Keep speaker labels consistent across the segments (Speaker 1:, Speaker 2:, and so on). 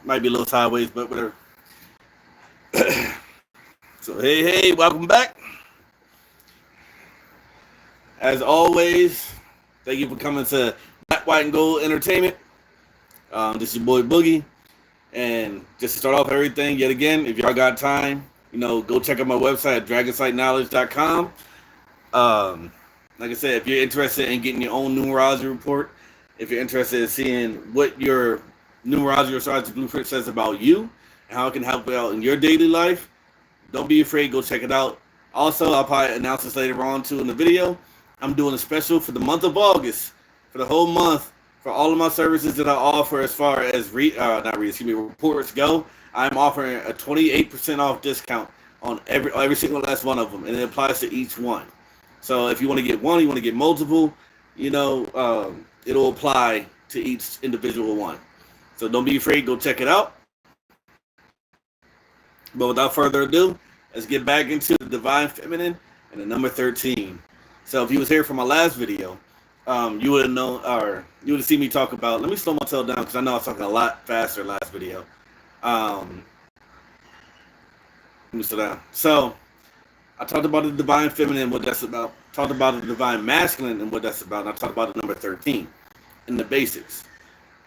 Speaker 1: Might be a little sideways, but whatever. So hey, welcome back. As always, thank you for coming to Black, White, and Gold Entertainment. This is your boy Boogie, and just to start off everything yet again, if y'all got time, go check out my website at dragonsightknowledge.com. Like I said, if you're interested in getting your own numerology report, if you're interested in seeing what your numerology or astrology blueprint says about you and how it can help you out in your daily life, don't be afraid. Go check it out. Also, I'll probably announce this later on too in the video. I'm doing a special for the month of August, for the whole month, for all of my services that I offer as far as reports go. I'm offering a 28% off discount on every single last one of them, and it applies to each one. So if you want to get one, you want to get multiple, it'll apply to each individual one. So don't be afraid. Go check it out. But without further ado, let's get back into the Divine Feminine and the number 13. So if you was here for my last video, you would have known, or you would have seen me talk about, let me slow my tail down because I know I was talking a lot faster last video. Let me slow down. So I talked about the Divine Feminine and what that's about. Talked about the Divine Masculine and what that's about. And I talked about the number 13 in the basics.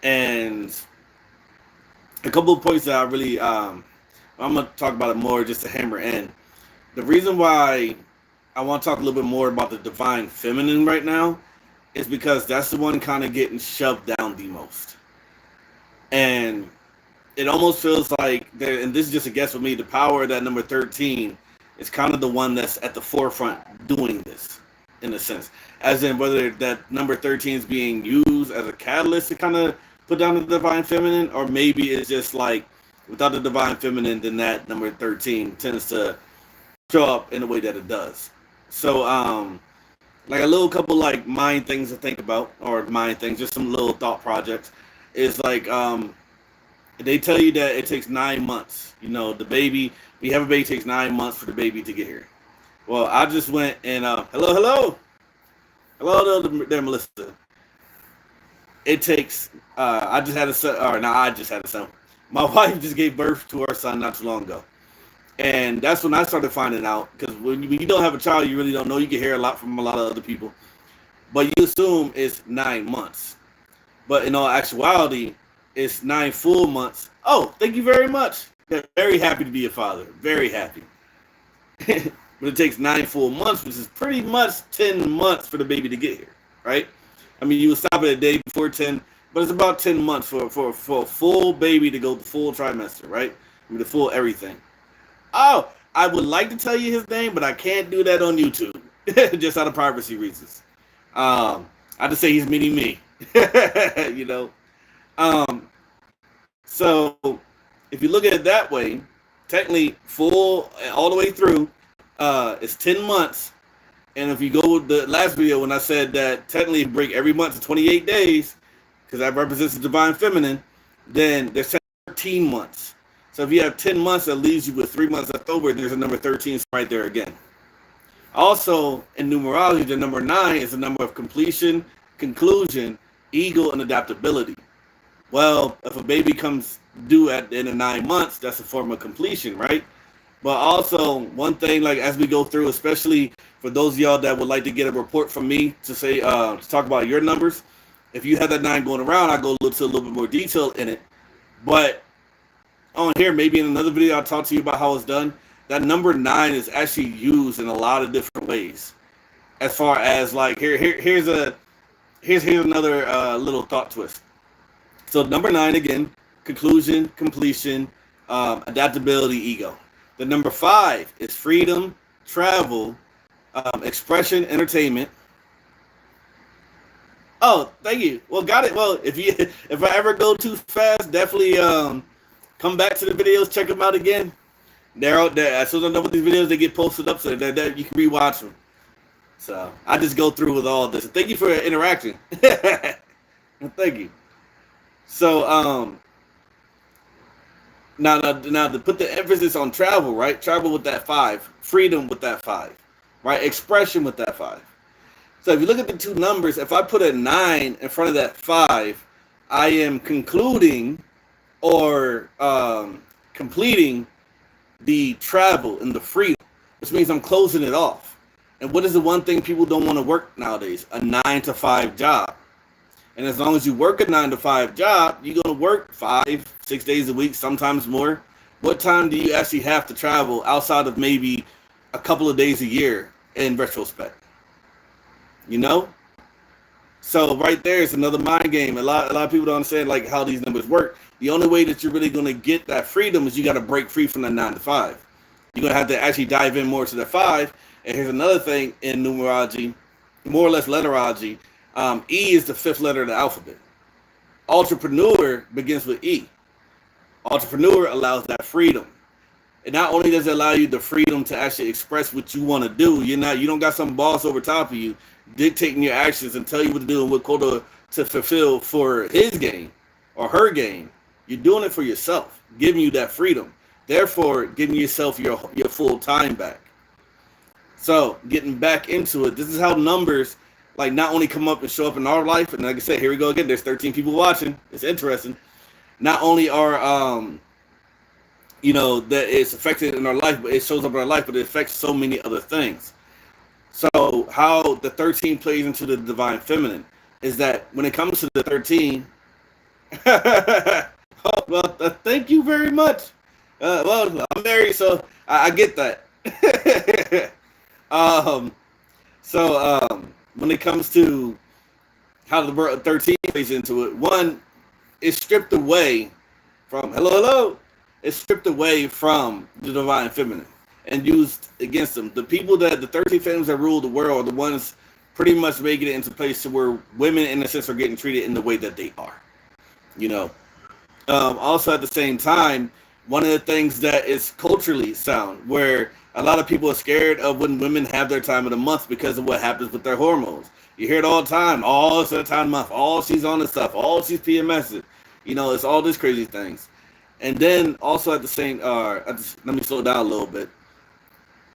Speaker 1: And a couple of points that I really, I'm going to talk about it more just to hammer in. The reason why I want to talk a little bit more about the Divine Feminine right now is because that's the one kind of getting shoved down the most. And it almost feels like, and this is just a guess with me, the power of that number 13 is kind of the one that's at the forefront doing this, in a sense. As in whether that number 13 is being used as a catalyst to kind of put down the Divine Feminine, or maybe it's just like, without the Divine Feminine, then that number 13 tends to show up in the way that it does. So, like a little couple like mind things to think about, or mind things, just some little thought projects, is like they tell you that it takes 9 months. The baby, we have a baby, takes 9 months for the baby to get here. Well, I just went and hello there, Melissa. It takes I just had a son, or no, I just had a son. My wife just gave birth to our son not too long ago. And that's when I started finding out, because when you don't have a child, you really don't know. You can hear a lot from a lot of other people. But you assume it's 9 months. But in all actuality, it's 9 full months. Oh, thank you very much. Very happy to be a father. Very happy. But it takes 9 full months, which is pretty much 10 months for the baby to get here, right? I mean, you would stop at a day before 10, but it's about 10 months for a full baby to go the full trimester, right? I mean, the full everything. Oh, I would like to tell you his name, but I can't do that on YouTube, just out of privacy reasons. I just say he's meeting me, So if you look at it that way, technically full all the way through, it's 10 months. And if you go with the last video when I said that technically break every month to 28 days, because that represents the Divine Feminine, then there's 13 months. So if you have 10 months, that leaves you with 3 months left over. There's a number 13 right there again. Also, in numerology, the number 9 is the number of completion, conclusion, ego, and adaptability. Well, if a baby comes due at the end of 9 months, that's a form of completion, right? But also, one thing, like as we go through, especially for those of y'all that would like to get a report from me to say, to talk about your numbers, if you have that 9 going around, I go into a little bit more detail in it. But on here, maybe in another video, I'll talk to you about how it's done. That number 9 is actually used in a lot of different ways. As far as like, here's another little thought twist. So number 9 again, conclusion, completion, adaptability, ego. The number 5 is freedom, travel, expression, entertainment. Oh, thank you. Well, got it. Well, if I ever go too fast, definitely come back to the videos, check them out again. They're out there. As soon as I know what these videos, they get posted up, so that you can rewatch them. So I just go through with all this. Thank you for interacting. Thank you. So now to put the emphasis on travel, right? Travel with that 5, freedom with that 5, right? Expression with that 5. So if you look at the two numbers, if I put a 9 in front of that 5, I am concluding or completing the travel and the freedom, which means I'm closing it off. And what is the one thing people don't want to work nowadays? A 9 to 5 job. And as long as you work a 9 to 5 job, you're going to work 5, 6 days a week, sometimes more. What time do you actually have to travel outside of maybe a couple of days a year in retrospect? You know? So right there is another mind game. A lot of people don't understand like how these numbers work. The only way that you're really going to get that freedom is you got to break free from the 9 to 5. You're going to have to actually dive in more to the 5. And here's another thing in numerology, more or less letterology. E is the 5th letter of the alphabet. Entrepreneur begins with E. Entrepreneur allows that freedom. And not only does it allow you the freedom to actually express what you want to do, you don't got some boss over top of you dictating your actions and tell you what to do and what quota to fulfill for his game or her game. You're doing it for yourself, giving you that freedom. Therefore, giving yourself your full time back. So, getting back into it, this is how numbers like not only come up and show up in our life, and like I said, here we go again. There's 13 people watching. It's interesting. Not only are that it's affected in our life, but it shows up in our life, but it affects so many other things. So how the 13 plays into the divine feminine is that when it comes to the 13, thank you very much. Well, I'm married, so I get that. When it comes to how the 13 plays into it, one, it's stripped away from it's stripped away from the divine feminine and used against them. The 13 families that rule the world are the ones pretty much making it into a place to where women, in a sense, are getting treated in the way that they are. Also at the same time, one of the things that is culturally sound, where a lot of people are scared of when women have their time of the month because of what happens with their hormones. You hear it all the time. Oh, it's her time of the month. Oh, she's on this stuff. Oh, she's PMSing. It's all these crazy things. And then also at the same, let me slow down a little bit.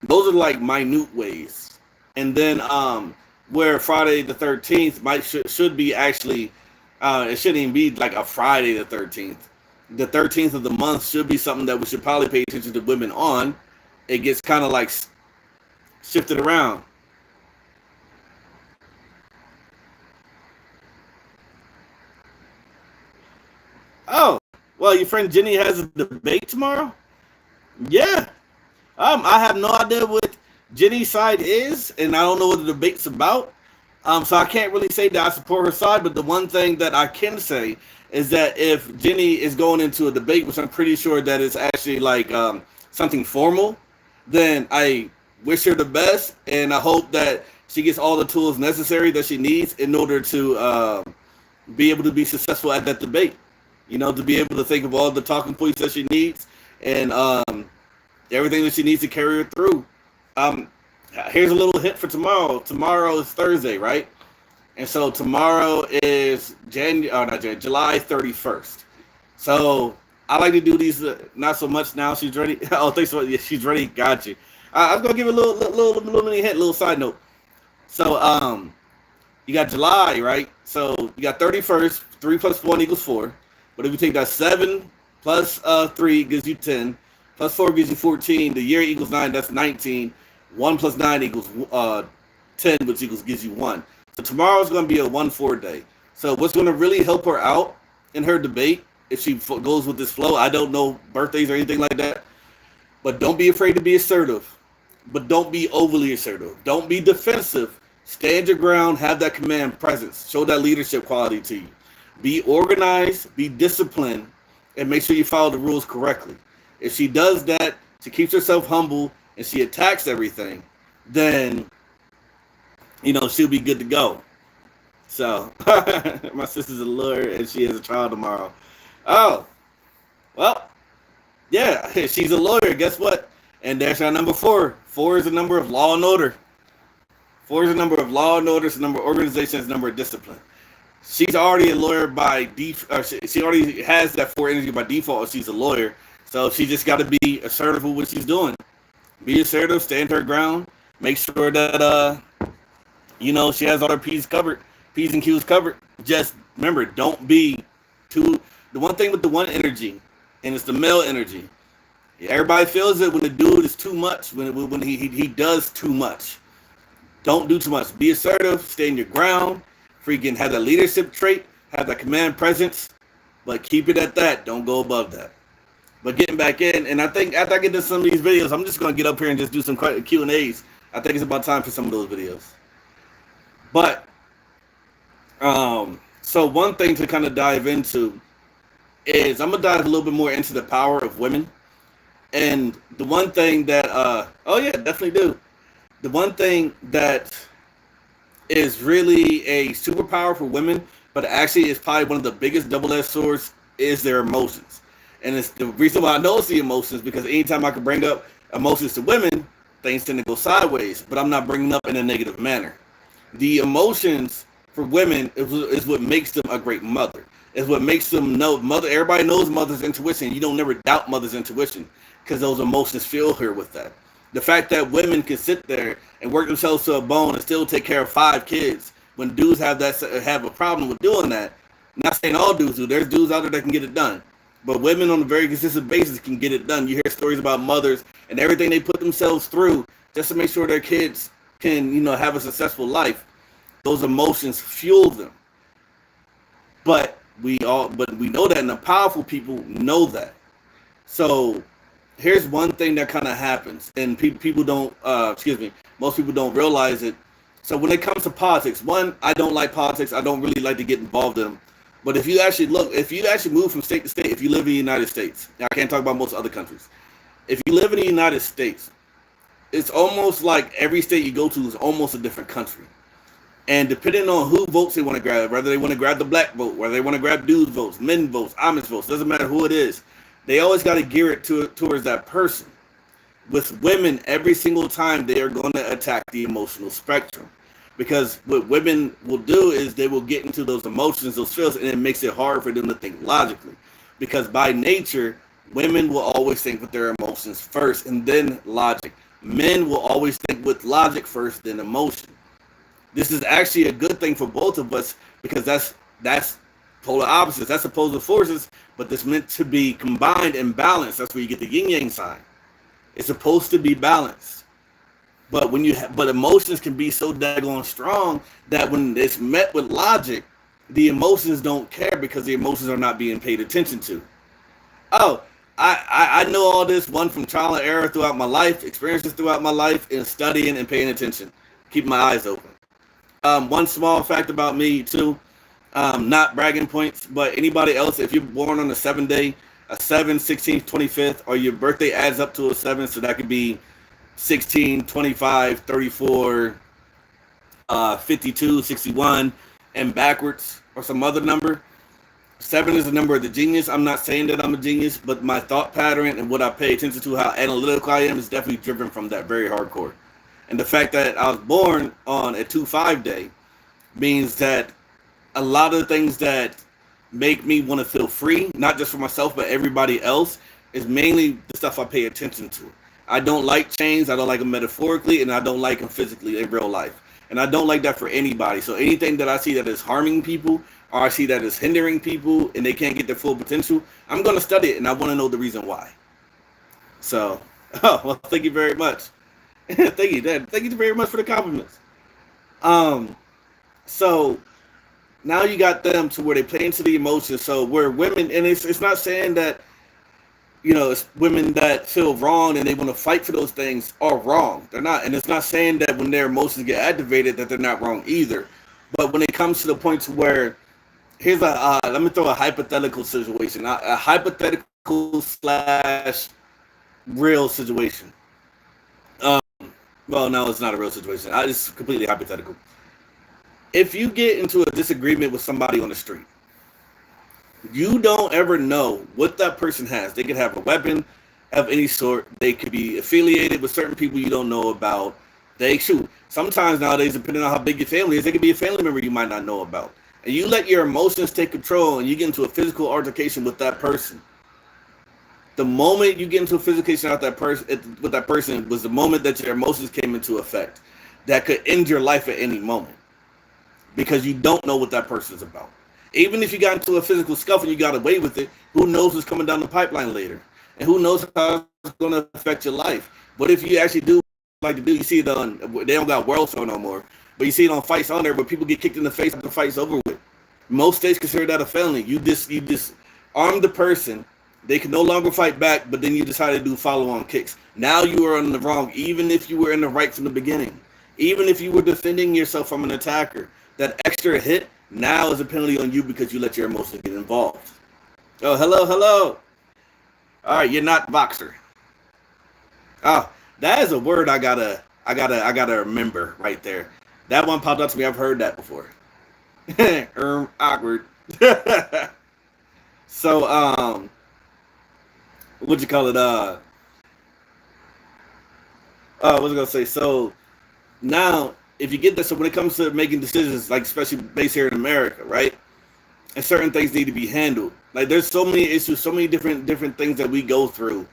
Speaker 1: Those are like minute ways. And then where Friday the 13th should be actually, it shouldn't even be like a Friday the 13th. The 13th of the month should be something that we should probably pay attention to women on. It gets kind of like shifted around. Oh, well, your friend Jenny has a debate tomorrow? Yeah. I have no idea what Jenny's side is, and I don't know what the debate's about. So I can't really say that I support her side, but the one thing that I can say is that if Jenny is going into a debate, which I'm pretty sure that is actually like something formal, then I wish her the best, and I hope that she gets all the tools necessary that she needs in order to be able to be successful at that debate. To be able to think of all the talking points that she needs and everything that she needs to carry her through. Here's a little hint for tomorrow. Tomorrow is Thursday, right? And so tomorrow is July 31st. So I like to do these not so much now. She's ready. Oh, thanks for she's ready. Got you. I was gonna give a little mini hint, little side note. So you got July, right? So you got 31st. 3 plus 1 equals 4. But if you take that 7 plus 3 gives you 10. Plus 4 gives you 14. The year equals 9. That's 19. 1 plus 9 equals 10, which gives you 1. So tomorrow's going to be a 1-4 day. So what's going to really help her out in her debate, if she goes with this flow, I don't know birthdays or anything like that, but don't be afraid to be assertive. But don't be overly assertive. Don't be defensive. Stand your ground. Have that command presence. Show that leadership quality to you. Be organized. Be disciplined. And make sure you follow the rules correctly. If she does that, she keeps herself humble, and she attacks everything, then, she'll be good to go. So, my sister's a lawyer, and she has a trial tomorrow. Oh, well, yeah, she's a lawyer. Guess what? And there's our number 4. 4 is the number of law and order. 4 is the number of law and order. It's the number of organization. It's the number of discipline. She's already a lawyer by default. She already has that 4 energy by default. She's a lawyer. So she just got to be assertive with what she's doing. Be assertive, stand her ground, make sure that, she has all her P's and Q's covered. Just remember, don't be too The one thing with the one energy, and it's the male energy. Everybody feels it when the dude is too much, when he does too much. Don't do too much. Be assertive, stay in your ground, freaking have that leadership trait, have that command presence, but keep it at that. Don't go above that. But getting back in, and I think after I get to some of these videos, I'm just going to get up here and just do some Q&As. I think it's about time for some of those videos. But, so one thing to kind of dive into is I'm going to dive a little bit more into the power of women. And the one thing that, oh yeah, definitely do. The one thing that is really a superpower for women, but actually is probably one of the biggest double-edged swords, is their emotions. And it's the reason why I know it's the emotions, because anytime I can bring up emotions to women, things tend to go sideways, but I'm not bringing up in a negative manner. The emotions for women is what makes them a great mother. Is what makes them know mother. Everybody knows mother's intuition. You don't never doubt mother's intuition because those emotions fill her with that. The fact that women can sit there and work themselves to a bone and still take care of 5 kids when dudes have a problem with doing that. Not saying all dudes do. There's dudes out there that can get it done. But women on a very consistent basis can get it done. You hear stories about mothers and everything they put themselves through just to make sure their kids can, have a successful life. Those emotions fuel them. But we know that, and the powerful people know that. So here's one thing that kind of happens, and people don't, most people don't realize it. So when it comes to politics, one, I don't like politics. I don't really like to get involved in them. But if you actually move from state to state, if you live in the United States, now I can't talk about most other countries. If you live in the United States, it's almost like every state you go to is almost a different country. And depending on who votes they want to grab, whether they want to grab the black vote, whether they want to grab dudes votes, men votes, Amish votes, doesn't matter who it is, they always got to gear it towards that person. With women, every single time they are going to attack the emotional spectrum. Because what women will do is they will get into those emotions, those feels, and it makes it hard for them to think logically. Because by nature, women will always think with their emotions first and then logic. Men will always think with logic first, then emotion. This is actually a good thing for both of us because that's polar opposites. That's opposing forces, but it's meant to be combined and balanced. That's where you get the yin-yang sign. It's supposed to be balanced. But but emotions can be so daggone strong that when it's met with logic, the emotions don't care because the emotions are not being paid attention to. Oh, I know all this, one, from trial and error throughout my life, experiences throughout my life, and studying and paying attention, keeping my eyes open. One small fact about me too, not bragging points, but anybody else, if you're born on a 7 day, a 7, 16th, 25th, or your birthday adds up to a 7, so that could be 16, 25, 34, 52, 61, and backwards, or some other number. 7 is the number of the genius. I'm not saying that I'm a genius, but my thought pattern and what I pay attention to, how analytical I am, is definitely driven from that very hardcore. And the fact that I was born on a 2-5 day means that a lot of the things that make me want to feel free, not just for myself, but everybody else, is mainly the stuff I pay attention to. I don't like chains. I don't like them metaphorically, and I don't like them physically in real life. And I don't like that for anybody. So anything that I see that is harming people, or I see that is hindering people, and they can't get their full potential, I'm going to study it, and I want to know the reason why. So, thank you very much. Thank you, Dad. Thank you very much for the compliments. So now you got them to where they play into the emotions. So where women, and it's not saying that, it's women that feel wrong and they want to fight for those things are wrong. They're not. And it's not saying that when their emotions get activated that they're not wrong either. But when it comes to the point to where, let me throw a hypothetical situation, a hypothetical / real situation. Well, no, it's not a real situation. It's completely hypothetical. If you get into a disagreement with somebody on the street, you don't ever know what that person has. They could have a weapon of any sort. They could be affiliated with certain people you don't know about. Sometimes nowadays, depending on how big your family is, they could be a family member you might not know about. And you let your emotions take control and you get into a physical altercation with that person. The moment you get into a physical altercation with that person was the moment that your emotions came into effect. That could end your life at any moment. Because you don't know what that person's about. Even if you got into a physical scuffle and you got away with it, who knows what's coming down the pipeline later? And who knows how it's going to affect your life? What if you actually do like to do? You see it on, they don't got World Show no more, but you see it on fights on there where people get kicked in the face after the fight's over with. Most states consider that a felony. You disarm the person. They can no longer fight back, but then you decide to do follow-on kicks. Now you are in the wrong, even if you were in the right from the beginning. Even if you were defending yourself from an attacker, that extra hit now is a penalty on you because you let your emotions get involved. Oh, hello, hello. All right, you're not boxer. Oh, that is a word I gotta remember right there. That one popped up to me. I've heard that before. Awkward. So, what you call it? What was I gonna say? So now, if you get this, so when it comes to making decisions, like especially based here in America, right? And certain things need to be handled. Like there's so many issues, so many different things that we go through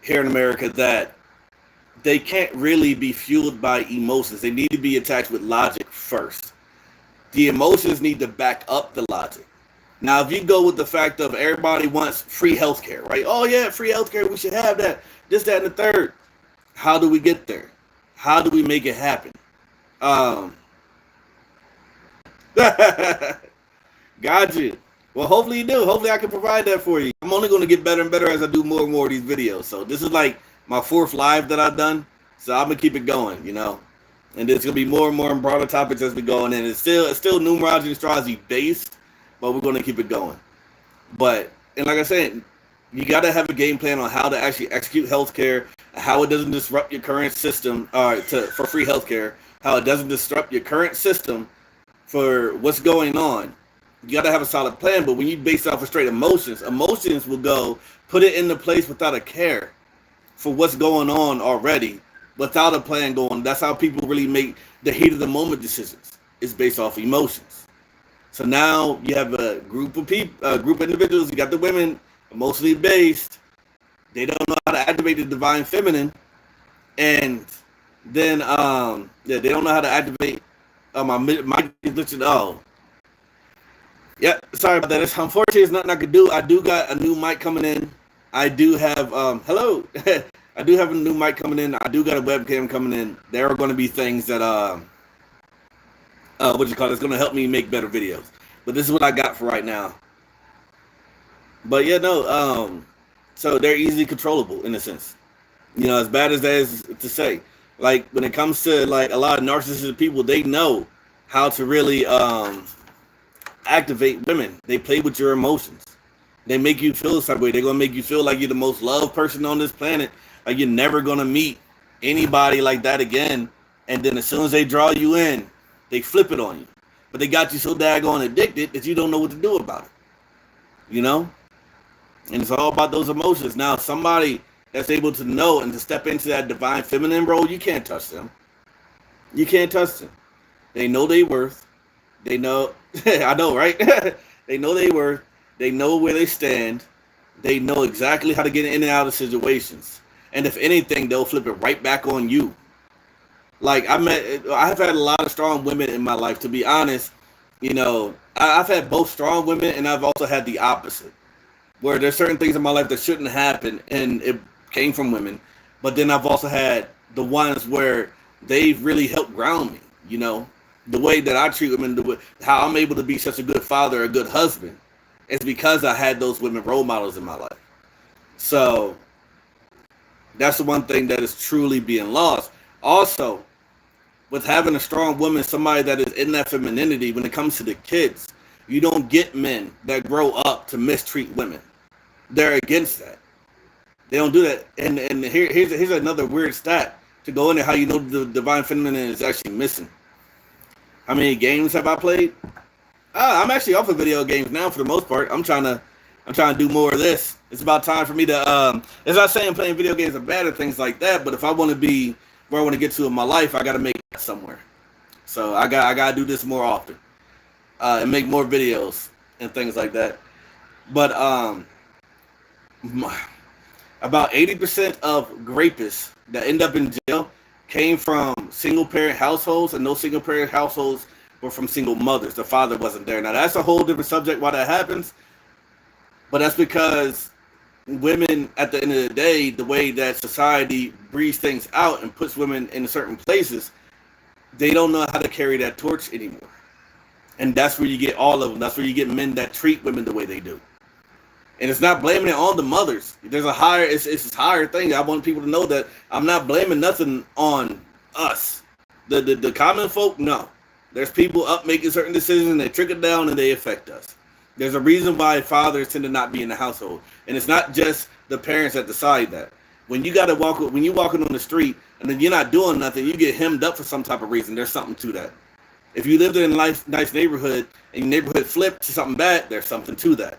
Speaker 1: here in America that they can't really be fueled by emotions. They need to be attached with logic first. The emotions need to back up the logic. Now, if you go with the fact of everybody wants free healthcare, right? Oh yeah, free healthcare, we should have that. This, that, and the third. How do we get there? How do we make it happen? Gotcha. Well, hopefully you do. Hopefully I can provide that for you. I'm only going to get better and better as I do more and more of these videos. So this is like my 4th live that I've done. So I'm going to keep it going, you know. And there's going to be more and more and broader topics as we go on. And it's still numerology and astrology based, but we're going to keep it going. But, and like I said, you got to have a game plan on how to actually execute healthcare, how it doesn't disrupt your current system for free healthcare, how it doesn't disrupt your current system for what's going on. You got to have a solid plan, but when you base it off of straight emotions will go put it into place without a care for what's going on already, without a plan going. That's how people really make the heat of the moment decisions. It's based off of emotions. So now you have a group of people, a group of individuals. You got the women, emotionally based. They don't know how to activate the divine feminine, and then they don't know how to activate. My mic is glitching. Oh. Yeah, sorry about that. Unfortunately, it's nothing I could do. I do got a new mic coming in. I do have, hello. I do have a new mic coming in. I do got a webcam coming in. There are going to be things that, it's going to help me make better videos. But this is what I got for right now. But yeah, no, so they're easily controllable in a sense. You know, as bad as that is to say. Like, when it comes to, like, a lot of narcissistic people, they know how to really, activate women. They play with your emotions. They make you feel some way. They're gonna make you feel like you're the most loved person on this planet. Like you're never gonna meet anybody like that again. And then as soon as they draw you in, they flip it on you. But they got you so daggone addicted that you don't know what to do about it. You know? And it's all about those emotions. Now, somebody that's able to know and to step into that divine feminine role, you can't touch them. You can't touch them. They know their worth. They know, I know, right? They know their worth. They know where they stand. They know exactly how to get in and out of situations. And if anything, they'll flip it right back on you. Like I've had a lot of strong women in my life, to be honest. You know, I've had both strong women and I've also had the opposite. Where there's certain things in my life that shouldn't happen and it came from women. But then I've also had the ones where they've really helped ground me, you know. The way that I treat women, how I'm able to be such a good father, a good husband, is because I had those women role models in my life. So that's the one thing that is truly being lost. Also, with having a strong woman, somebody that is in that femininity, when it comes to the kids, you don't get men that grow up to mistreat women. They're against that. They don't do that. And here's another weird stat to go into how you know the divine feminine is actually missing. How many games have I played? I'm actually off of video games now for the most part. I'm trying to do more of this. It's about time for me to it's not saying playing video games are bad or things like that, but if I want to be where I want to get to in my life, I got to make it somewhere. So I got to do this more often and make more videos and things like that. But about 80% of rapists that end up in jail came from single parent households, and those single parent households were from single mothers. The father wasn't there. Now that's a whole different subject why that happens, but that's because women, at the end of the day, the way that society breeds things out and puts women in certain places, they don't know how to carry that torch anymore. And that's where you get all of them. That's where you get men that treat women the way they do. And it's not blaming it on the mothers. There's a higher, it's a higher thing. I want people to know that I'm not blaming nothing on us. The common folk, no. There's people up making certain decisions and they trickle down and they affect us. There's a reason why fathers tend to not be in the household. And it's not just the parents that decide that. When you gotta when you're walking on the street and then you're not doing nothing, you get hemmed up for some type of reason. There's something to that. If you lived in a nice neighborhood and your neighborhood flipped to something bad, there's something to that.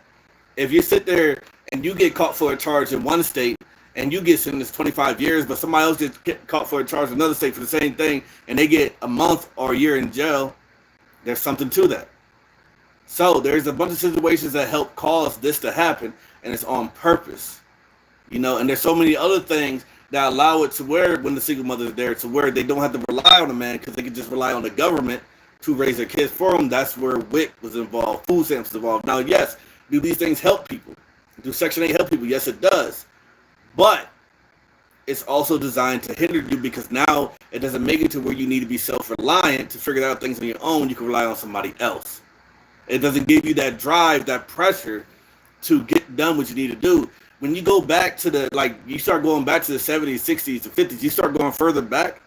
Speaker 1: If you sit there and you get caught for a charge in one state and you get sentenced 25 years, but somebody else gets caught for a charge in another state for the same thing and they get a month or a year in jail, there's something to that. So there's a bunch of situations that help cause this to happen, and it's on purpose. And there's so many other things that allow it to where when the single mother is there, to where they don't have to rely on a man because they can just rely on the government to raise their kids for them. That's where WIC was involved, food stamps was involved. Now, yes, do these things help people? Do Section 8 help people? Yes, it does. But it's also designed to hinder you because now it doesn't make it to where you need to be self-reliant to figure out things on your own. You can rely on somebody else. It doesn't give you that drive, that pressure to get done what you need to do. When you go back to you start going back to the 70s, 60s, and 50s, you start going further back.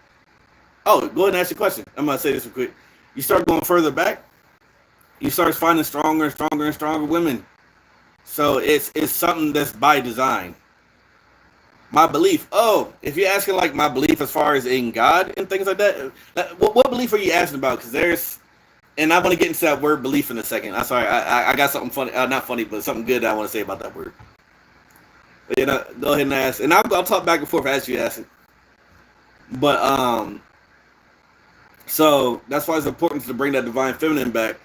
Speaker 1: Oh, go ahead and ask your question. I'm going to say this real quick. You start going further back, you start finding stronger and stronger and stronger women. So it's something that's by design. My belief. Oh, if you're asking like my belief as far as in God and things like that, what belief are you asking about? Because there's, and I'm going to get into that word belief in a second. I'm sorry, I got something funny, not funny, but something good that I want to say about that word. But go ahead and ask, and I'll talk back and forth as you ask it. But so that's why it's important to bring that divine feminine back,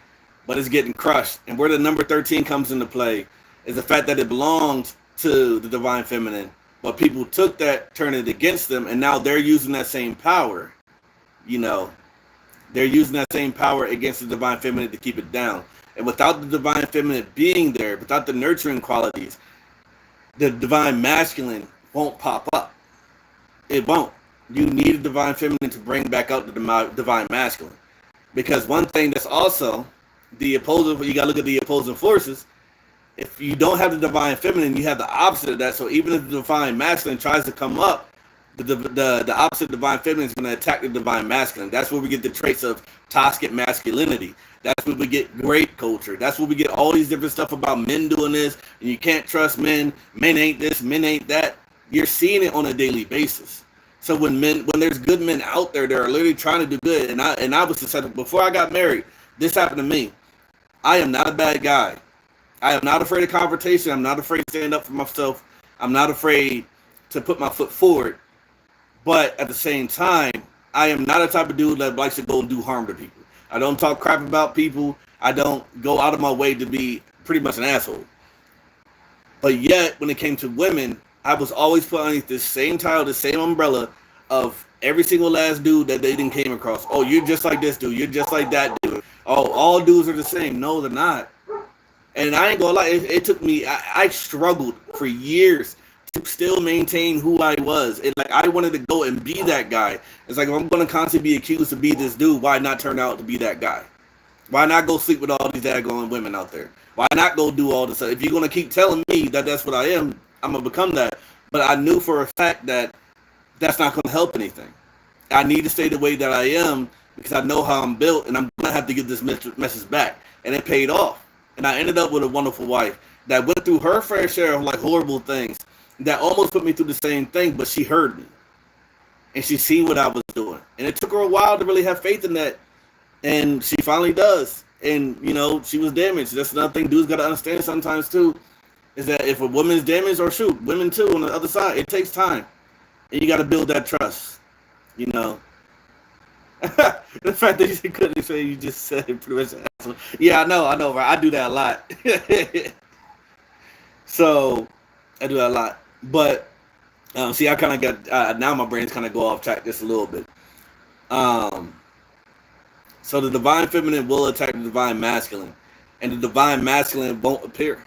Speaker 1: but it's getting crushed. And where the number 13 comes into play is the fact that it belonged to the divine feminine, but people took that, turned it against them, and now they're using that same power. They're using that same power against the divine feminine to keep it down. And without the divine feminine being there, without the nurturing qualities, the divine masculine won't pop up. It won't. You need a divine feminine to bring back out the divine masculine. Because one thing that's also the opposing, you got to look at the opposing forces. If you don't have the divine feminine, you have the opposite of that. So even if the divine masculine tries to come up, the opposite divine feminine is going to attack the divine masculine. That's where we get the traits of toxic masculinity. That's where we get rape culture. That's where we get all these different stuff about men doing this, and you can't trust men. Men ain't this, men ain't that. You're seeing it on a daily basis. So when there's good men out there that are literally trying to do good, and I was successful before I got married, this happened to me. I am not a bad guy. I am not afraid of confrontation. I'm not afraid to stand up for myself. I'm not afraid to put my foot forward. But at the same time, I am not a type of dude that likes to go and do harm to people. I don't talk crap about people. I don't go out of my way to be pretty much an asshole. But yet, when it came to women, I was always put underneath this same title, this same umbrella of every single last dude that they didn't came across. Oh, you're just like this dude. You're just like that dude. Oh, all dudes are the same. No, they're not. And I ain't gonna lie, it took me, I struggled for years to still maintain who I was. And I wanted to go and be that guy. It's like, if I'm going to constantly be accused to be this dude, why not turn out to be that guy? Why not go sleep with all these daggone women out there? Why not go do all this stuff? If you're going to keep telling me that that's what I am, I'm going to become that. But I knew for a fact that that's not going to help anything. I need to stay the way that I am because I know how I'm built, and I'm going to have to give this message back. And it paid off. And I ended up with a wonderful wife that went through her fair share of horrible things that almost put me through the same thing, but she heard me. And she seen what I was doing. And it took her a while to really have faith in that. And she finally does. And, she was damaged. That's another thing dudes got to understand sometimes, too, is that if a woman is damaged, or shoot, women, too, on the other side, it takes time. And you got to build that trust, The fact that you couldn't say you just said it pretty much. Yeah, I know, right? I do that a lot. So, I do that a lot. But, see, I kind of got, now my brain's kind of go off track just a little bit. So the divine feminine will attack the divine masculine, and the divine masculine won't appear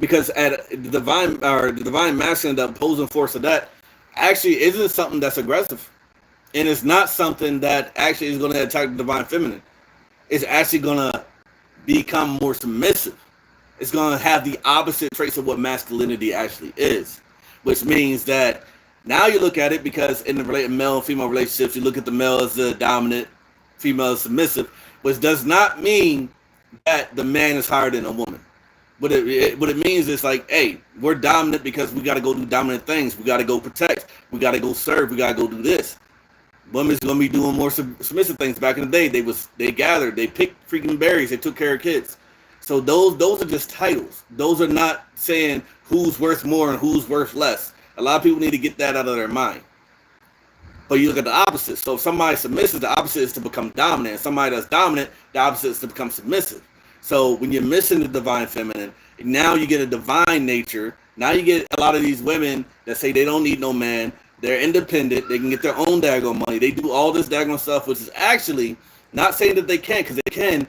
Speaker 1: because at the divine masculine, the opposing force of that actually isn't something that's aggressive, and it's not something that actually is going to attack the divine feminine. It's actually going to become more submissive. It's going to have the opposite traits of what masculinity actually is, which means that now you look at it because in the male and female relationships, you look at the male as the dominant, female as submissive, which does not mean that the man is higher than a woman. What it means is like, hey, we're dominant because we got to go do dominant things. We got to go protect. We got to go serve. We got to go do this. Women's gonna be doing more submissive things. Back in the day, they gathered, they picked freaking berries, they took care of kids. So those are just titles. Those are not saying who's worth more and who's worth less. A lot of people need to get that out of their mind. But you look at the opposite. So if somebody's submissive, the opposite is to become dominant. Somebody that's dominant, the opposite is to become submissive. So when you're missing the divine feminine, now you get a divine nature. Now you get a lot of these women that say they don't need no man. They're independent. They can get their own daggone money. They do all this daggone stuff, which is actually not saying that they can't, because they can.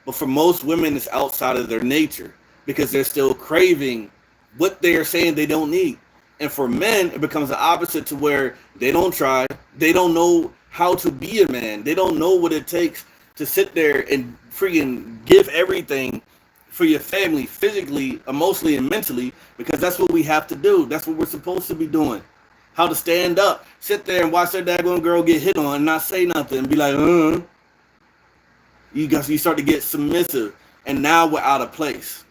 Speaker 1: But for most women, it's outside of their nature because they're still craving what they are saying they don't need. And for men, it becomes the opposite to where they don't try. They don't know how to be a man. They don't know what it takes to sit there and freaking give everything for your family, physically, emotionally, and mentally, because that's what we have to do. That's what we're supposed to be doing. How to stand up, sit there and watch that daggone girl get hit on and not say nothing and be like, You start to get submissive, and now we're out of place.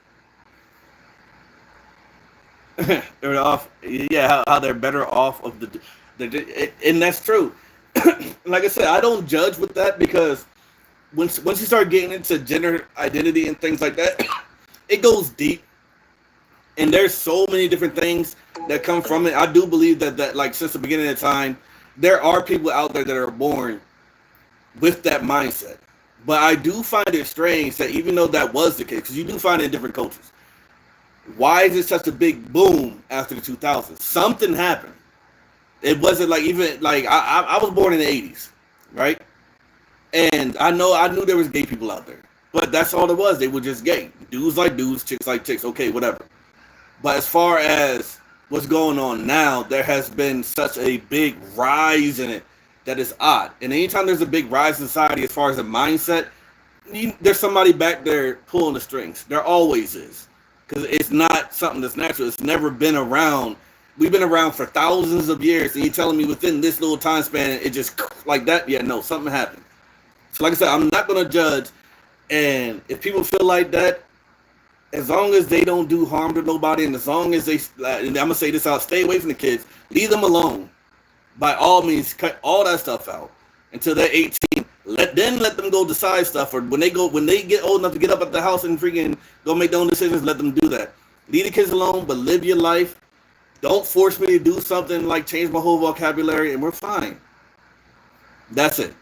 Speaker 1: They're off. Yeah, how they're better off of and that's true. Like I said, I don't judge with that because once you start getting into gender identity and things like that, it goes deep. And there's so many different things that come from it. I do believe that like since the beginning of time, there are people out there that are born with that mindset. But I do find it strange that even though that was the case, because you do find it in different cultures, why is it such a big boom after the 2000s? Something happened. It wasn't like even like I was born in the 80s, right? And I knew there was gay people out there, but that's all it was. They were just gay. Dudes like dudes, chicks like chicks. Okay, whatever. But as far as what's going on now, there has been such a big rise in it that is odd. And anytime there's a big rise in society as far as the mindset, there's somebody back there pulling the strings. There always is. Because it's not something that's natural. It's never been around. We've been around for thousands of years. And you're telling me within this little time span, it just like that? Yeah, no, something happened. So like I said, I'm not going to judge. And if people feel like that, as long as they don't do harm to nobody, and as long as and I'm going to say this out, stay away from the kids. Leave them alone. By all means, cut all that stuff out until they're 18. Let them go decide stuff. Or when they get old enough to get up at the house and freaking go make their own decisions, let them do that. Leave the kids alone, but live your life. Don't force me to do something like change my whole vocabulary, and we're fine. That's it.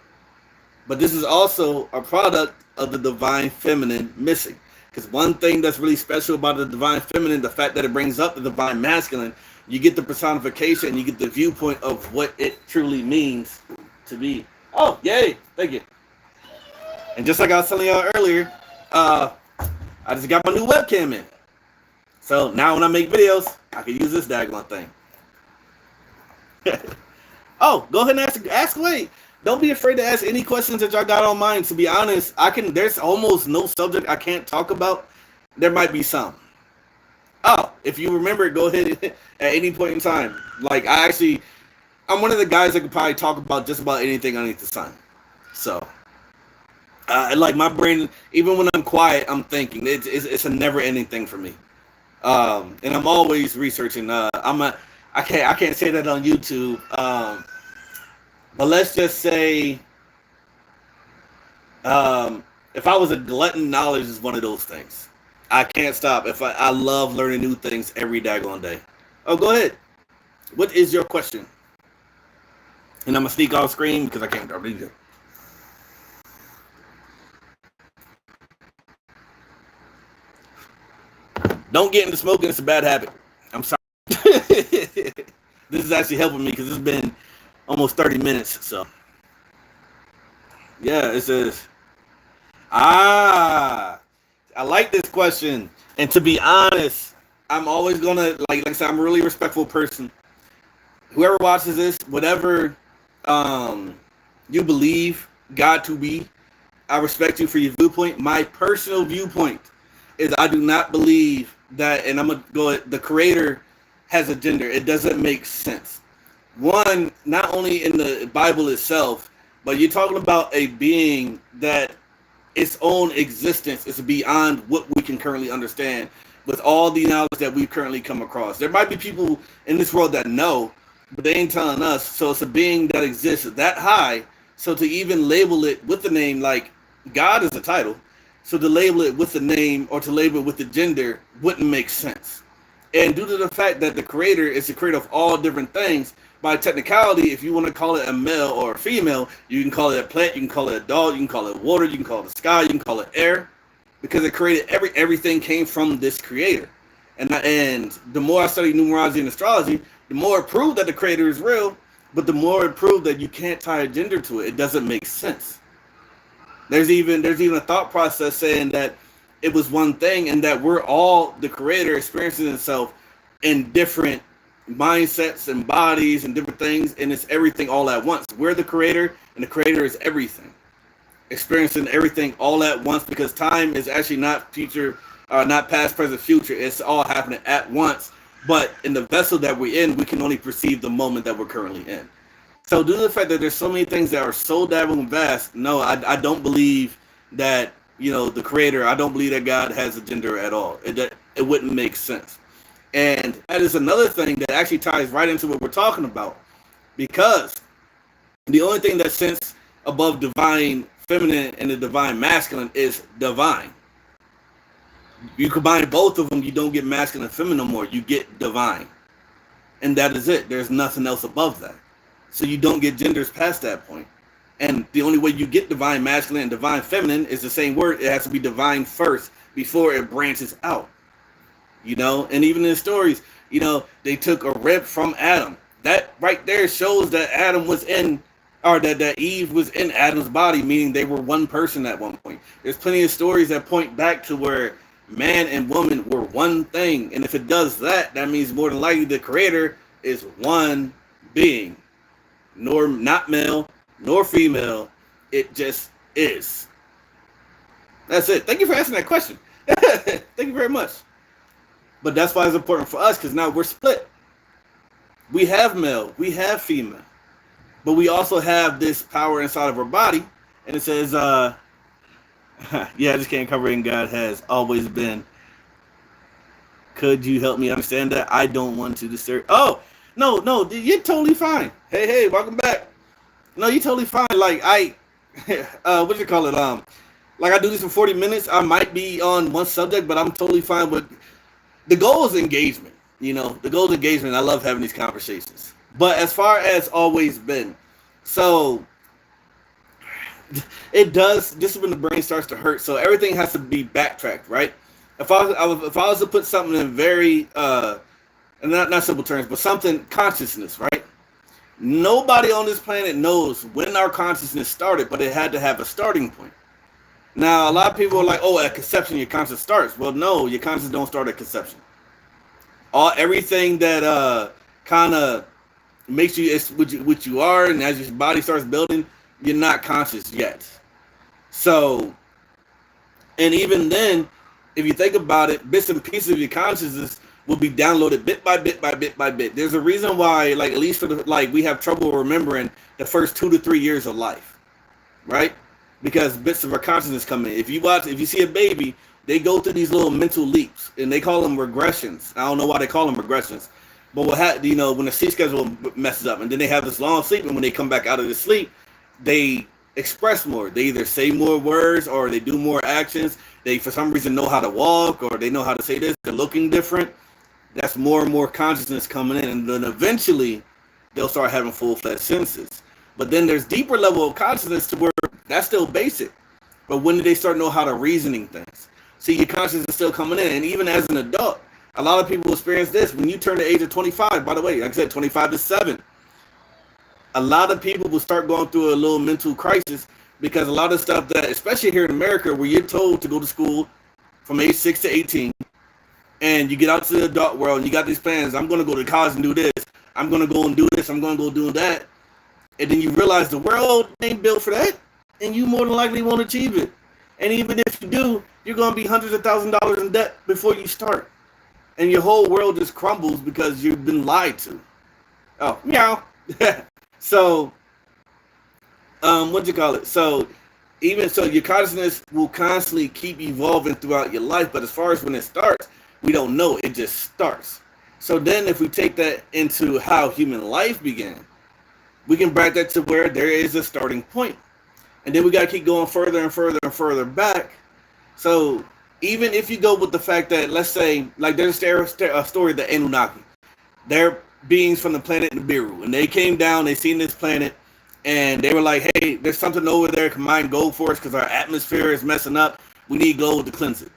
Speaker 1: But this is also a product of the divine feminine missing. Because one thing that's really special about the divine feminine, the fact that it brings up the divine masculine, you get the personification, you get the viewpoint of what it truly means to be. Oh, yay. Thank you. And just like I was telling y'all earlier, I just got my new webcam in. So now when I make videos, I can use this daggone thing. Oh, go ahead and ask away. Don't be afraid to ask any questions that y'all got on mind. To be honest, there's almost no subject I can't talk about. There might be some. Oh, if you remember, go ahead at any point in time. Like, I'm one of the guys that could probably talk about just about anything underneath the sun. So, like my brain, even when I'm quiet, I'm thinking. It's a never-ending thing for me. And I'm always researching. I can't say that on YouTube. But let's just say, if I was a glutton, knowledge is one of those things. I can't stop. I love learning new things every daggone day. Oh, go ahead. What is your question? And I'm gonna sneak off screen because I can't read it. Don't get into smoking. It's a bad habit. I'm sorry. This is actually helping me because it's been almost 30 minutes. So, yeah, it says, Ah, I like this question. And to be honest, I'm always gonna like I said, I'm a really respectful person. Whoever watches this, whatever um, you believe God to be, I respect you for your viewpoint. My personal viewpoint is I do not believe that, and I'm gonna go. The Creator has a gender. It doesn't make sense. One, not only in the Bible itself, but you're talking about a being that its own existence is beyond what we can currently understand with all the knowledge that we've currently come across. There might be people in this world that know, but they ain't telling us. So it's a being that exists that high. So to even label it with the name, like God is a title, so to label it with the name or to label it with the gender wouldn't make sense. And due to the fact that the creator is the creator of all different things, by technicality, if you want to call it a male or a female, you can call it a plant, you can call it a dog, you can call it water, you can call it the sky, you can call it air, because it created everything came from this creator. And the more I study numerology and astrology, the more it proved that the creator is real, but the more it proved that you can't tie a gender to it. It doesn't make sense. There's even a thought process saying that it was one thing and that we're all the creator experiencing itself in different mindsets and bodies and different things, and it's everything all at once. We're the creator and the creator is everything, experiencing everything all at once, because time is actually not future, not past, present, future. It's all happening at once, but in the vessel that we're in, we can only perceive the moment that we're currently in. So due to the fact that there's so many things that are so dabbling vast, no, I don't believe that, the creator, I don't believe that God has a gender at all. It wouldn't make sense. And that is another thing that actually ties right into what we're talking about, because the only thing that sits above divine feminine and the divine masculine is divine. You combine both of them, you don't get masculine and feminine no more. You get divine. And that is it. There's nothing else above that. So you don't get genders past that point. And the only way you get divine masculine and divine feminine is the same word. It has to be divine first before it branches out. And even in the stories, they took a rib from Adam. That right there shows that Adam was in, or that Eve was in Adam's body, meaning they were one person at one point. There's plenty of stories that point back to where man and woman were one thing. And if it does that, that means more than likely the creator is one being. Nor not male, nor female. It just is. That's it. Thank you for asking that question. Thank you very much. But that's why it's important for us, because now we're split. We have male, we have female, but we also have this power inside of our body. And it says, yeah, I just can't cover it, and God has always been. Could you help me understand that? I don't want to disturb. Oh, no, you're totally fine. Hey, welcome back. No, you're totally fine. Like, what do you call it? Like, I do this for 40 minutes. I might be on one subject, but I'm totally fine with. The goal is engagement, the goal is engagement. I love having these conversations. But as far as always been, so it does, this is when the brain starts to hurt. So everything has to be backtracked, right? If I was to put something in very, not simple terms, but something, consciousness, right? Nobody on this planet knows when our consciousness started, but it had to have a starting point. Now, a lot of people are like, oh, at conception, your conscience starts. Well, no, your conscience don't start at conception. Everything that kind of makes you what you are, and as your body starts building, you're not conscious yet. So, and even then, if you think about it, bits and pieces of your consciousness will be downloaded bit by bit by bit by bit. There's a reason why, like, at least for we have trouble remembering the first 2 to 3 years of life, right? Because bits of our consciousness come in. If you see a baby, they go through these little mental leaps, and they call them regressions. I don't know why they call them regressions, but when the sleep schedule messes up, and then they have this long sleep, and when they come back out of the sleep, they express more. They either say more words or they do more actions. They, for some reason, know how to walk, or they know how to say this. They're looking different. That's more and more consciousness coming in, and then eventually they'll start having full-fledged senses. But then there's deeper level of consciousness to where that's still basic. But when do they start know how to reasoning things? See, your consciousness is still coming in. And even as an adult, a lot of people experience this. When you turn the age of 25, by the way, like I said, 25 to 7, a lot of people will start going through a little mental crisis because a lot of stuff that, especially here in America, where you're told to go to school from age 6 to 18, and you get out to the adult world and you got these plans. I'm going to go to college and do this. I'm going to go and do this. I'm going to go do that. And then you realize the world ain't built for that, and you more than likely won't achieve it. And even if you do, you're going to be hundreds of thousands of dollars in debt before you start. And your whole world just crumbles because you've been lied to. Oh, meow. So, what you call it? So, even so, your consciousness will constantly keep evolving throughout your life. But as far as when it starts, we don't know. It just starts. So then if we take that into how human life began, we can break that to where there is a starting point. And then we got to keep going further and further and further back. So even if you go with the fact that, let's say, like there's a story of the Anunnaki. They're beings from the planet Nibiru. And they came down, they seen this planet, and they were like, hey, there's something over there, combine gold for us because our atmosphere is messing up. We need gold to cleanse it.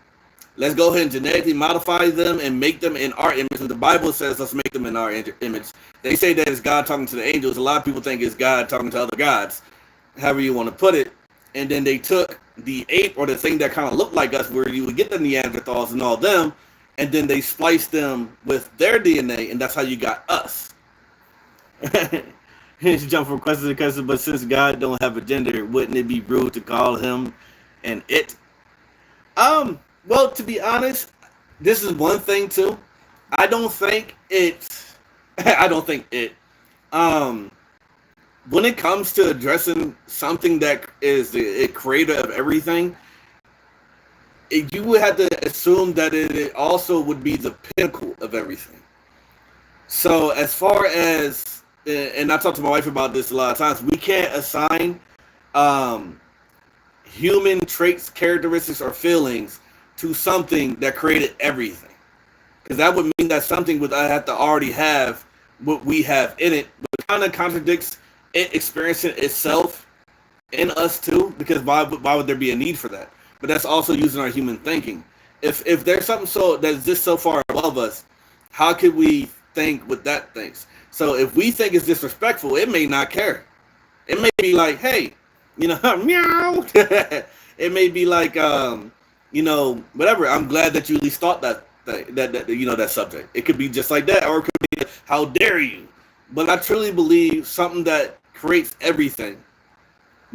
Speaker 1: Let's go ahead and genetically modify them and make them in our image. And the Bible says let's make them in our image. They say that it's God talking to the angels. A lot of people think it's God talking to other gods, however you want to put it. And then they took the ape, or the thing that kind of looked like us, where you would get the Neanderthals and all them, and then they spliced them with their DNA, and that's how you got us. Jump from question to question, but since God don't have a gender, wouldn't it be rude to call him an it? Well, to be honest, this is one thing too. I don't think it. When it comes to addressing something that is the creator of everything, you would have to assume that it also would be the pinnacle of everything. So as far as, and I talked to my wife about this a lot of times, we can't assign human traits, characteristics, or feelings to something that created everything, because that would mean that something would have to already have what we have in it, but kind of contradicts it experiencing itself in us too, because why would there be a need for that? But that's also using our human thinking. If there's something so that's just so far above us, how could we think what that thinks? So if we think it's disrespectful, it may not care. It may be like, hey, meow. It may be like, whatever. I'm glad that you at least thought that that subject. It could be just like that, or it could be, how dare you? But I truly believe something that creates everything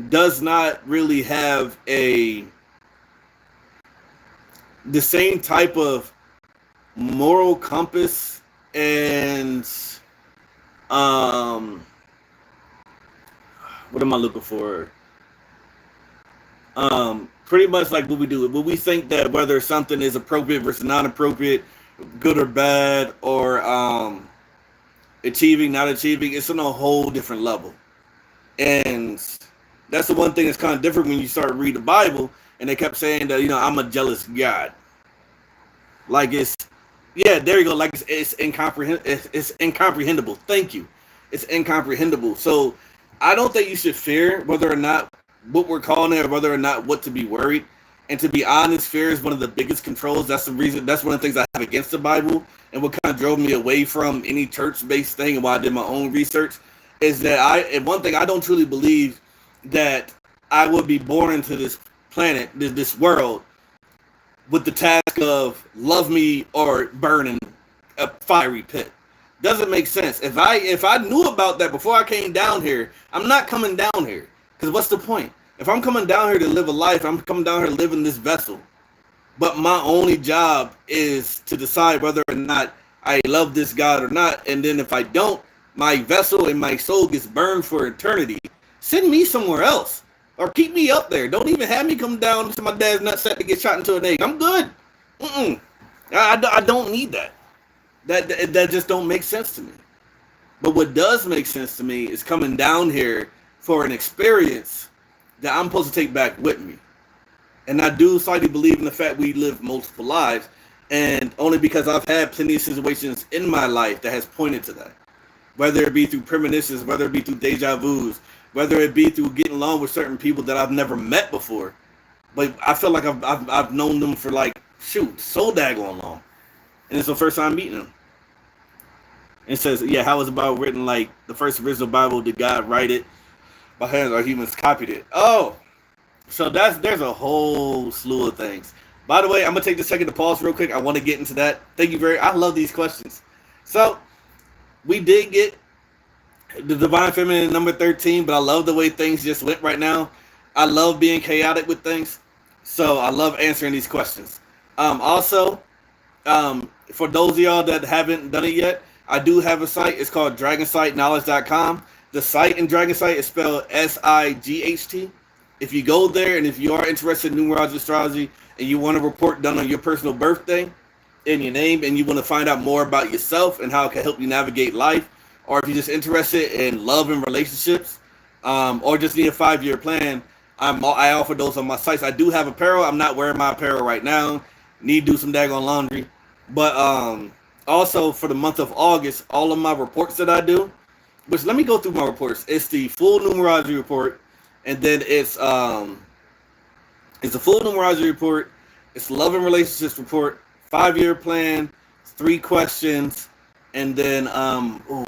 Speaker 1: does not really have the same type of moral compass and what am I looking for? Pretty much like what we do. But we think that whether something is appropriate versus non-appropriate, good or bad, or achieving, not achieving, it's on a whole different level. And that's the one thing that's kind of different when you start reading the Bible, and they kept saying that, I'm a jealous God. Like there you go. Like it's incomprehensible. Thank you. It's incomprehensible. So I don't think you should fear whether or not what we're calling it, or whether or not what to be worried. And to be honest, fear is one of the biggest controls. That's the reason. That's one of the things I have against the Bible, and what kind of drove me away from any church-based thing, and why I did my own research, is that one thing I don't truly believe that I would be born into this planet, this world, with the task of love me or burn in a fiery pit. Doesn't make sense. If I knew about that before I came down here, I'm not coming down here. Because what's the point? If I'm coming down here to live a life, I'm coming down here to live in this vessel. But my only job is to decide whether or not I love this God or not. And then if I don't, my vessel and my soul gets burned for eternity. Send me somewhere else. Or keep me up there. Don't even have me come down to my dad's nutsack to get shot into an egg. I'm good. I don't need that. That just don't make sense to me. But what does make sense to me is coming down here for an experience that I'm supposed to take back with me. And I do slightly believe in the fact we live multiple lives, and only because I've had plenty of situations in my life that has pointed to that. Whether it be through premonitions, whether it be through deja vus, whether it be through getting along with certain people that I've never met before. But I feel like I've known them for so daggone long. And it's the first time meeting them. And it says, how is the Bible written? Like the first original Bible, did God write it by hand or humans copied it? Oh, So there's a whole slew of things. By the way, I'm gonna take a second to pause real quick. I want to get into that. Thank you very. I love these questions. So we did get the divine feminine number 13, but I love the way things just went right now. I love being chaotic with things, so I love answering these questions. Also, for those of y'all that haven't done it yet, I do have a site. It's called dragonsightknowledge.com. The site in Dragonsight is spelled SIGHT. If you go there and if you are interested in numerology astrology and you want a report done on your personal birthday and your name and you want to find out more about yourself and how it can help you navigate life, or if you're just interested in love and relationships, or just need a 5-year plan, I offer those on my sites. I do have apparel. I'm not wearing my apparel right now. Need to do some daggone laundry. But also for the month of August, all of my reports that I do, which let me go through my reports. It's the full numerology report, and then it's the full numerology report. It's love and relationships report, 5-year plan, 3 questions, and then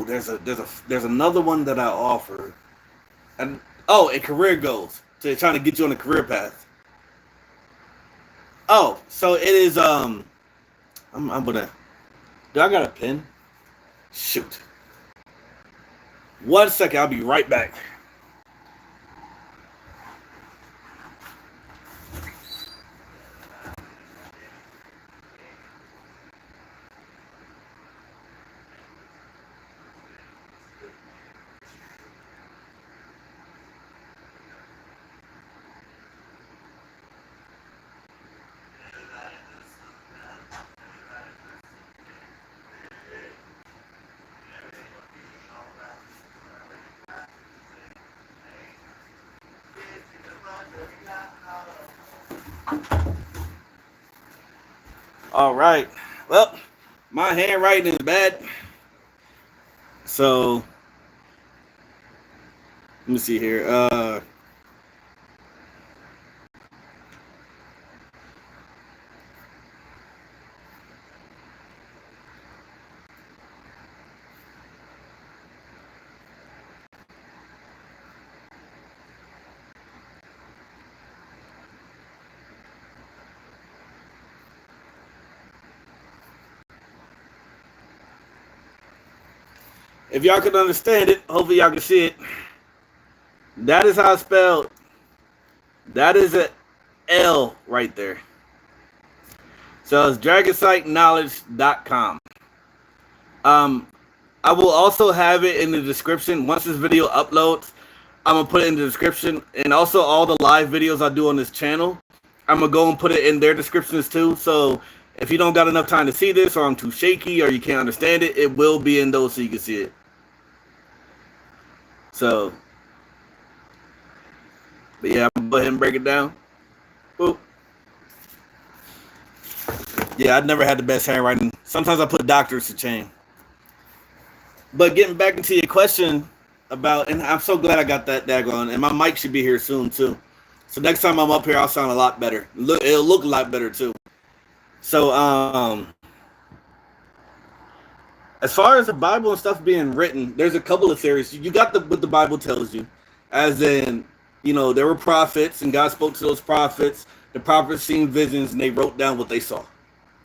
Speaker 1: there's another one that I offer, and and career goals. So they're trying to get you on a career path. Oh, so it is I'm gonna. Do I got a pen? Shoot. 1 second, I'll be right back. All right. Well, my handwriting is bad, so let me see here. If y'all can understand it, hopefully y'all can see it. That is how it's spelled. That is a L right there. So it's dragonsightknowledge.com. Um, I will also have it in the description once this video uploads. I'm gonna put it in the description, and also all the live videos I do on this channel, I'm gonna go and put it in their descriptions too. So if you don't got enough time to see this, or I'm too shaky, or you can't understand it, it will be in those so you can see it. So, but yeah, I'm gonna go ahead and break it down. Boop. Yeah, I've never had the best handwriting. Sometimes I put doctors to shame. But getting back into your question about, and I'm so glad I got that daggone, and my mic should be here soon too. So next time I'm up here, I'll sound a lot better. It'll look a lot better too. So as far as the Bible and stuff being written, there's a couple of theories. You got what the Bible tells you, as in, there were prophets and God spoke to those prophets. The prophets seen visions and they wrote down what they saw,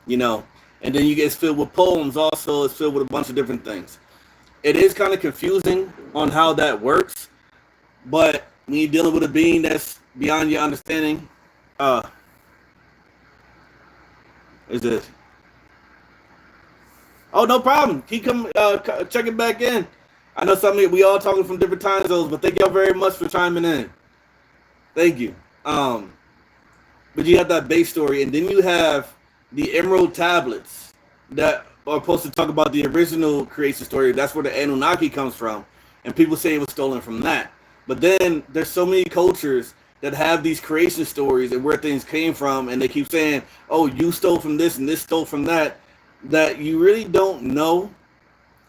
Speaker 1: And then you get filled with poems. Also, it's filled with a bunch of different things. It is kind of confusing on how that works, but when you're dealing with a being that's beyond your understanding, is this? Oh, no problem. Keep coming, checking back in. I know we all talking from different time zones, but thank y'all very much for chiming in. Thank you. But you have that base story, and then you have the Emerald Tablets that are supposed to talk about the original creation story. That's where the Anunnaki comes from, and people say it was stolen from that. But then there's so many cultures that have these creation stories and where things came from, and they keep saying, "Oh, you stole from this and this stole from that," that you really don't know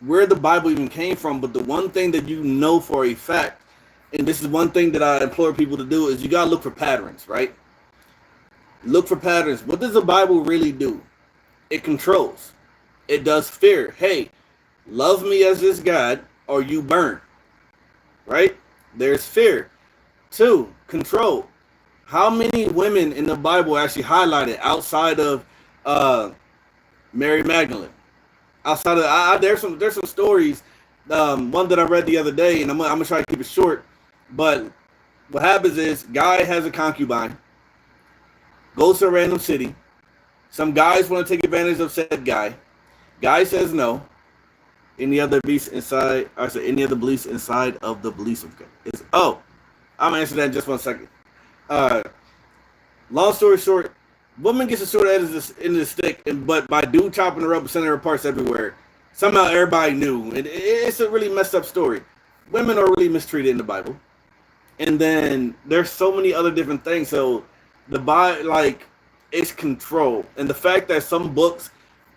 Speaker 1: where the Bible even came from. But the one thing that you know for a fact, and this is one thing that I implore people to do, is you gotta look for patterns, right? Look for patterns. What does the Bible really do? It controls. It does fear. Hey, love me as this God or you burn. Right? There's fear. 2, control. How many women in the Bible actually highlighted outside of uh, Mary Magdalene? Outside of there's some stories. One that I read the other day, and I'm gonna try to keep it short. But what happens is, guy has a concubine, goes to a random city. Some guys want to take advantage of said guy. Guy says no. Any other beliefs inside? I said any other beliefs inside of the beliefs of God? I'm gonna answer that in just 1 second. Uh, Long story short, woman gets a short end of the stick, but by dude chopping her up, sending her parts everywhere, somehow everybody knew. It's a really messed up story. Women are really mistreated in the Bible, and then there's so many other different things. So the Bible, like, it's control, and the fact that some books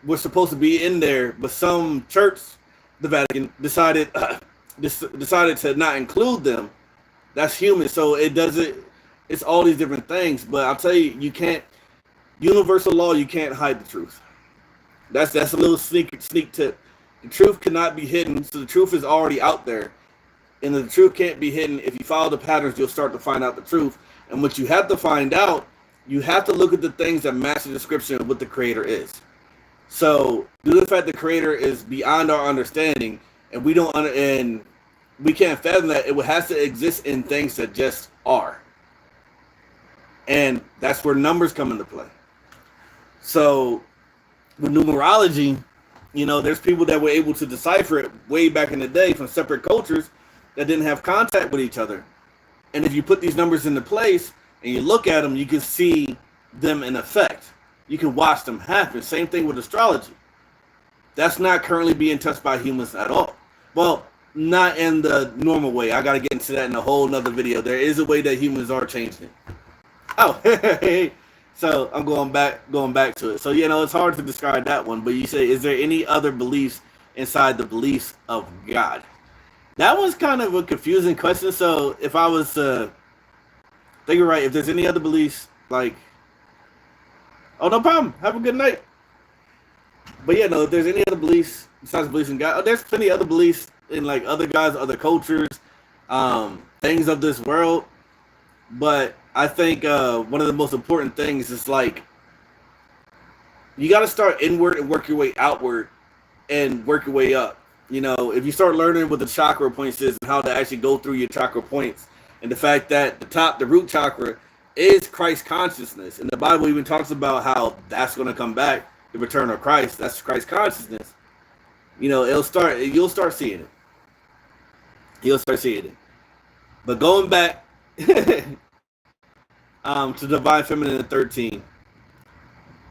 Speaker 1: were supposed to be in there, but some church, the Vatican, decided to not include them. That's human. So it doesn't. It's all these different things, but I'll tell you, you can't. Universal law, you can't hide the truth. That's a little sneak tip. The truth cannot be hidden, so the truth is already out there, and the truth can't be hidden. If you follow the patterns, you'll start to find out the truth. And what you have to find out, you have to look at the things that match the description of what the Creator is. So, due to the fact the Creator is beyond our understanding, and we can't fathom that, it has to exist in things that just are. And that's where numbers come into play. So with numerology, there's people that were able to decipher it way back in the day from separate cultures that didn't have contact with each other. And if you put these numbers into place and you look at them, you can see them in effect. You can watch them happen. Same thing with astrology. That's not currently being touched by humans at all. Well, not in the normal way. I got to get into that in a whole nother video. There is a way that humans are changing it. Oh, so I'm going back to it. So, it's hard to describe that one, but you say, is there any other beliefs inside the beliefs of God? That was kind of a confusing question. So if I was to think you're right, if there's any other beliefs, like, oh, no problem. Have a good night. But if there's any other beliefs besides beliefs in God, there's plenty of other beliefs in like other gods, other cultures, things of this world. But I think one of the most important things is like you got to start inward and work your way outward and work your way up. If you start learning what the chakra points is and how to actually go through your chakra points, and the fact that the root chakra is Christ consciousness, and the Bible even talks about how that's going to come back, the return of Christ. That's Christ consciousness. You'll start seeing it. You'll start seeing it. But going back to Divine Feminine and 13.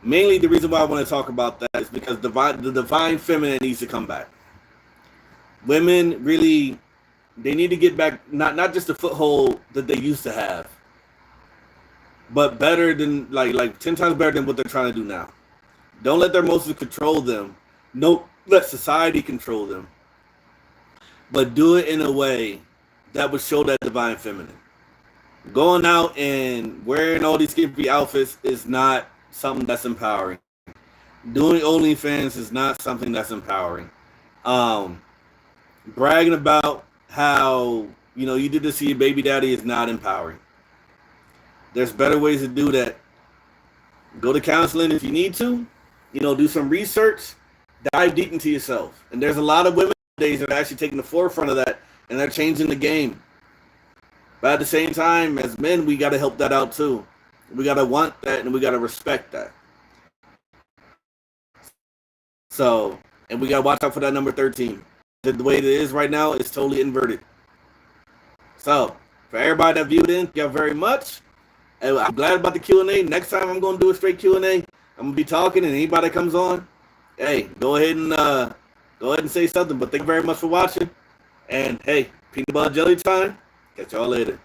Speaker 1: Mainly the reason why I want to talk about that is because the Divine Feminine needs to come back. Women really, they need to get back, not just the foothold that they used to have, but better than, like 10 times better than what they're trying to do now. Don't let their emotions control them. Don't let society control them. But do it in a way that would show that Divine Feminine. Going out and wearing all these skimpy outfits is not something that's empowering. Doing OnlyFans is not something that's empowering. Bragging about how you did this to your baby daddy is not empowering. There's better ways to do that. Go to counseling if you need to. Do some research. Dive deep into yourself. And there's a lot of women nowadays that are actually taking the forefront of that, and they're changing the game. But at the same time, as men, we got to help that out too. We got to want that, and we got to respect that. So, and we got to watch out for that number 13. The way it is right now is totally inverted. So, for everybody that viewed in, thank you very much. And I'm glad about the Q&A. Next time I'm going to do a straight Q&A. I'm going to be talking, and anybody that comes on, hey, go ahead and say something. But thank you very much for watching. And hey, peanut butter jelly time. Catch y'all later.